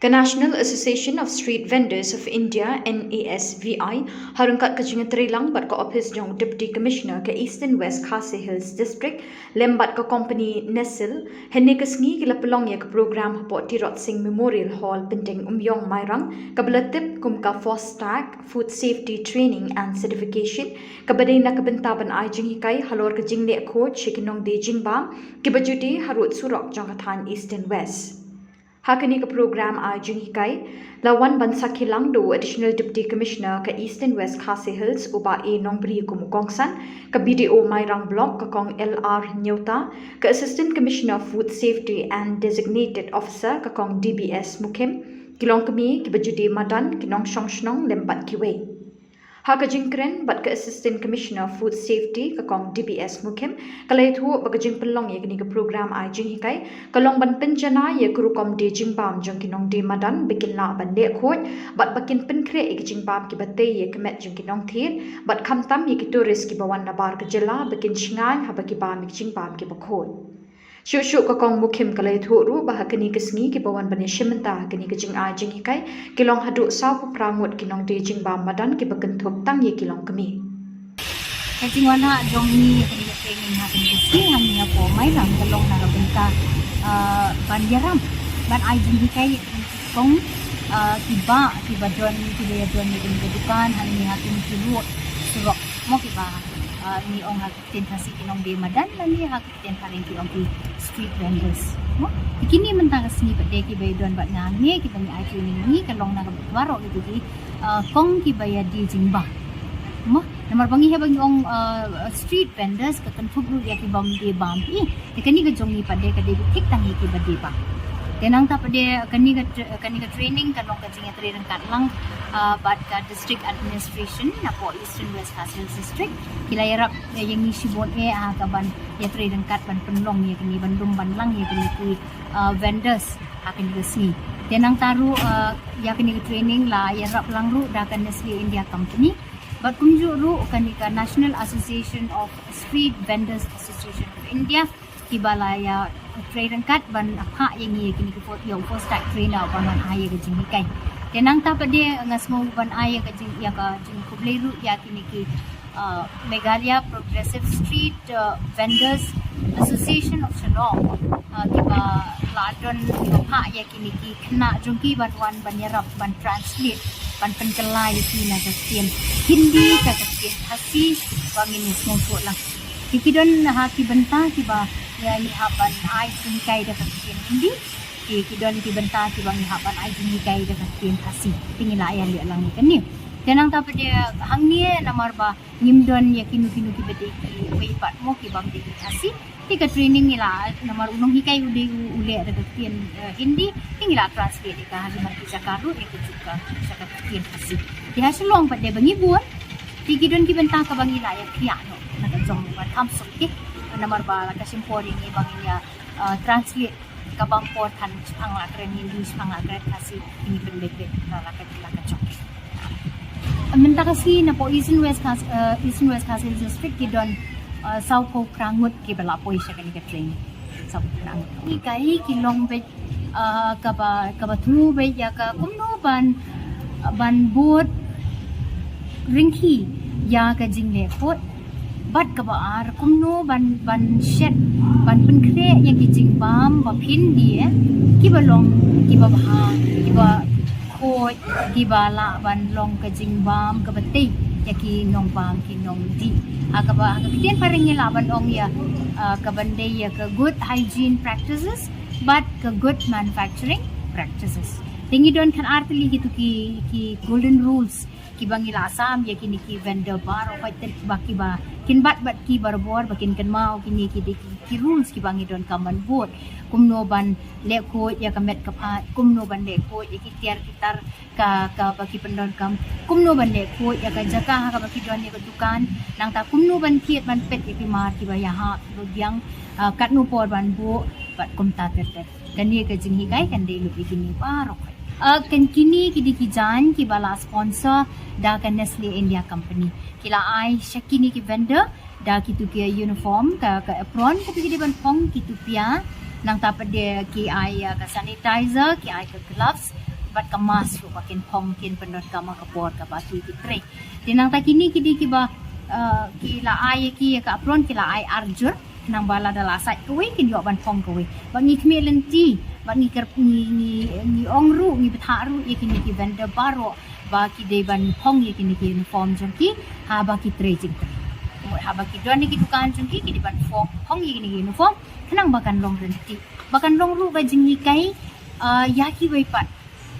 The National Association of Street Vendors of India (NASVI) harungkat ke Jinghikai bat ke office jong Deputy Commissioner ke Eastern West Khasi Hills District lembat ke company Nestle henne ke sengi ke pelong ya ke program hapot Tirot Singh Memorial Hall penting Umyong Mairang ke belatip kum ka Fostac Food Safety Training and Certification ke badai na ke bentaban ai Jinghikai halor ke Ewkhd ke Nongdie Jingbam ke bajudi harut surok jong kathan Eastern West. Hakani ke program ai Jinghikai lawan ban Shillong do additional deputy commissioner ke Eastern West Khasi Hills uba A Nongdie ku Mukongsan ke BDO Mairang block ke kong LR Nyota ke assistant commissioner food safety and designated officer ke kong DBS Mukim kilong kemi ke bajudi Madan kinong Shnong lempat kiwe. Haka jingkren bat ke assistant commissioner food safety ke kong DBS Mukim kalai thu bagajing pelong ye kini ke program ai Jinghikai kalong ban penjana ye kurukom de Jingbam jong kinong de Madan bikin la ban Ewkhd bat bakin penkre ye Jingbam ki batte ye kemet jong kinong thir bat khamtam ye ki tourist ki bawan nabar ke jela bikin shingai ha baki ba mi Jingbam ki bakhod Shuk ke kong Mukim kalai thu ru bah kini ke sengi ki bawan bani shimenta kini ke jing ai Jinghikai kilong haduk saw prangut kinong de Jingbam Madan ki bakenthop tang ye kilong kemi Kajing wana jong ni kini ke training ha kini ke si hang ya po mai ram kalong na benta ban yaram ban ai Jinghikai kong tiba don ya don ni kini ke dukan hang ni ha kini ki lu surok mo ki ba ni ong hakitin kasi kinong de Madan lani hakitin paring kinong di street vendors mo kini mentang sini pade ki bay don bat ngange kita ni ai training ni kalong na baro itu di kong ki bay di Jingbam mo namar bangi he bangi ong street vendors ka kanthuk ru ya ki bam de bam i kini ke jong ni pade ka de thik tang ki bade ba tenang ta pade kani ka training kalong ka jinga training kat lang bat ka district administration na po Eastern West Khasi Hills District kila yarap yang ni sibon ka ban ya training kat ban penlong ya kini bandung ban lang ya kini ki vendors akan resmi tenang taru ya kini training la yarap lang ru da kan Nestle India Company bat kunju ru kan ka National Association of Street Vendors Association of India Meghalaya training kat ban apa yang ni kini ki Fostac trainer ban ai ke Jinghikai tenang ta pade ngasmo ban ai ke jing ya ka jing kubleru ya kini ki Meghalaya Progressive Street Vendors Association of Shillong tiba ladon apa ya kini ki kena jungki ban wan ban yarap ban translate ban penkelai ki na kasian Hindi ka kasian hasi bangin semua tu lah kidon ha ki benta ki ba ya ni haban ai Jinghikai da kasian Hindi kidon ki benta ki bang ni haban ai Jinghikai da kasian hasi tingin la ya lang ni kan ni tenang ta pade hang ni namar ba ngimdon ya kinu ki bede ki wei pat mo ki bang de hasi tika training ni la namar unong hikai ude ule da kasian Hindi tingin la translate ka hari mar ki jakaru ikut juga saka kasian hasi di Shillong pade bangi buat kidon ki benta ka bangi la ya piano na jong ba tham sok ki namar ba ka simpori ni bangi ya translate ka bang po than ang la kren Hindi ang la kren kasi ini pendek la ka chok Minta kasi na po Eastern West Khasi Hills District kidon South Po Ngut ki bala po siya kani ka train South Po Ngut ni kai kilong be ka ba thru be ya ka kumno ban boat ringki ya ka jingle pot bat ka ba ar kumno ban shed ban penkre ya ki Jingbam ba phin die ki ba long ki ba ha ki ba khoi ki ba la ban long ka Jingbam ka batte ya ki Nongbam ki Nongdie ka ba ka kiten paring ya ban ong ya ka bande ya ka good hygiene practices but ka good manufacturing practices tingi don kan artili gitu ki golden rules ki bangila asam ya kini ki vendor bar o fight baki ba kin bat ki barbor bakin kan mau kini ki rules ki bangi don kaman board kumno ban Ewkhd ya kamet ka kumno ban Ewkhd ya ki tiar kitar ka baki pendon kam kumno ban Ewkhd ya ka jaka ka baki don ya ka dukan nang ta kumno ban kiet ban pet ya ki mar ki ba ya ha rudyang kat no por ban bo bat kum ta ter kan ye ka Jinghikai kan de lu kini parok kan kini ki jan ki bala sponsor da kan Nestle India Company kila ai shakini ki vendor da kitu ki uniform ka apron ka ki ban pong kitu pia nang tapat dia ki ai ka sanitizer ki ai ka gloves bat kemas ru pakin pong kin penot kama kapor ka baki kitre tinang ta kini kidi kiba kila ai ki ka apron kila ai arjur nang bala dala sai kuwi kin yo ban pong kuwi bangi kmelenti bangi ker ni ong ru ni betha ru ikini ki vendor baro baki de ban pong ikini ki uniform jongki ha baki tre jing ha baki don ni ki dukan jongki ki ban pong ikini ki uniform kanang bakan long renti bakan long ru ba Jinghikai yaki wei pat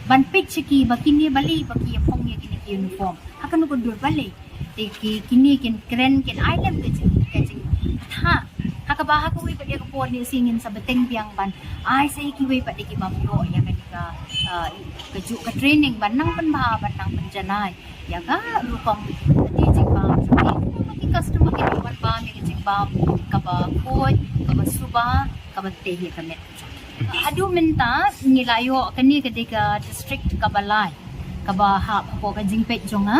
ban pek chiki bakini bali baki pong ikini ki uniform akan ko dur bali de ki kini kin kren kin item ke jing ha hakabaha ko wei padia ko por ni singin sa beteng biang ban ai sai ki wei padia ki mamro ya kan ka keju ke training banang penba banang penjanai ya ga rupam di Jingbam ki customer ki ban ba mi Jingbam ka ba koi ka ba suba ka ba tehi ka met adu minta nilayo kani ketika district Kabalai ka ba ha ko ka jingpet jonga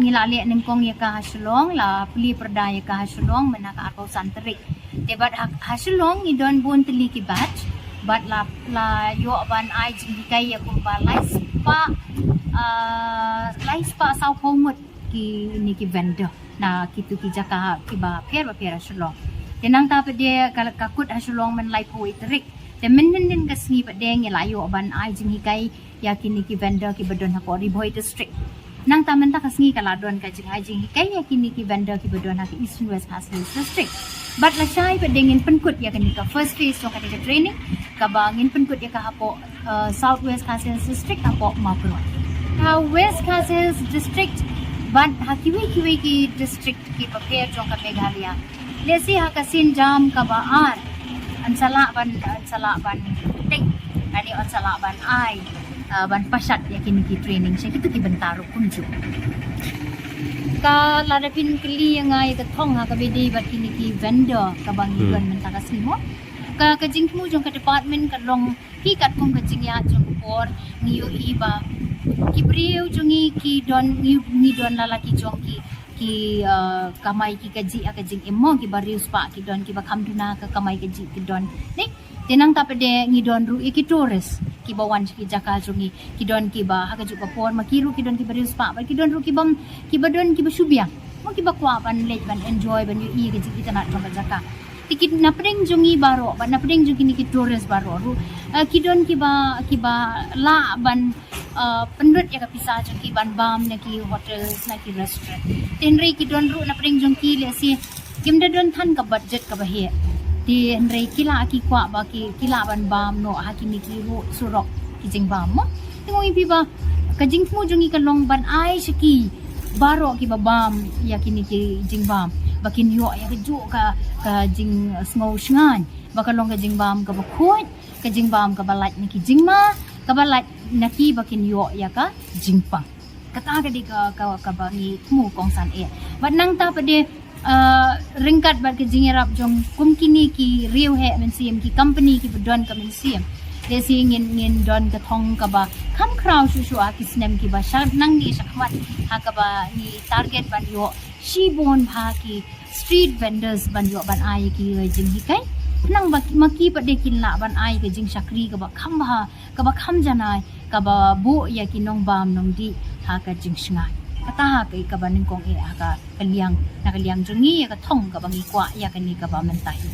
ngilali nengkong ya ka Shillong la pli perdaya ka Shillong menaka atau santrik debat Shillong idon bun teli ki batch bat la yo ban ai Jinghikai ya kumpa lai spa sau pomot ki ni ki vendor na kitu ki jaka ki ba pera Shillong tenang ta pede kala kakut Shillong men lai po itrik te men kasni pede ngilayo ban ai Jinghikai ya kini ki vendor ki badon ha ko Riboy district nang taman ta kasngi kaladon ka Jinghikai ya kini ki vendor ki badon ha ki East and West Passenger District but la chai pedengin penkut ya kini ka first phase so ka training ka bangin penkut ya ka hapo South West Passenger District hapo mapro West Passenger District but hakiwi ki district ki prepare jong ka Meghalaya lesi ha kasin jam ka baan ansala ban ting ani ansala ban ai ban pasat ya kini ki training saya kita ki bentaro kunju ka ladapin keli yang ai ka thong ha ka bedi bat kini ki vendor ka bangi don menta ka simo ka jingmu jong ka department ka long ki kat kong ka jingya jong por niyo iba ki priu jongi ki don ni don lalaki jong ki kamai ki gaji ka jing emo ki barius pa ki don ki ba kamduna ka kamai gaji ki don ni tenang ta pede ngidon ru iki tourist ki bawan ki jaka jungi ki don ki ba ha ju ka por makiru ki don ki barius pa ki don ru ki bam ki badon ki basubia mo ki bakwa ban let ban enjoy ban yu i ki ji kita nak ka jaka tikit na pring jungi baro ban na pring jungi ni ki tourist baro ru ki don ki ba la ban penrut ya ka pisa jungi ban bam na ki hotels na ki restaurant tenri ki don ru na pring jungi le si kimda don than ka budget ka ba he di Andre kila aki kwa ba kila ban bam no hakini ki ru surok ki Jingbam mo tingo ipi ba ka jingmu jungi ka long ban ai shiki baro ki ba bam ya kini ki Jingbam bakin yo ya keju ka jing sngo shngan ba ka long ka Jingbam ka ba khot ka Jingbam ka balat ni ki jingma ka balat naki bakin yo ya ka Jingpang kata ka di ka ba ni mu kong san e ba nang ta pa de ringkat bat ke jingirap jong kum kini ki riu he men sim ki company ki bedon ka men sim de si ngin don ka thong ka ba kham kraw shu a ki snem ki ba sha nang ni shakmat ha ka ba ni target ban yo shi bon bha ki street vendors ban yo ban ai ki Jinghikai nang ba maki pa de kin la ban ai ke jing shakri ka ba kham janai ka ba bu ya ki Nongbam Nongdie ha ka jing shngai kata kai ka banin kong e ka kaliang jungi ya ka thong ka bangi kwa ya ka ni ka ba mentahi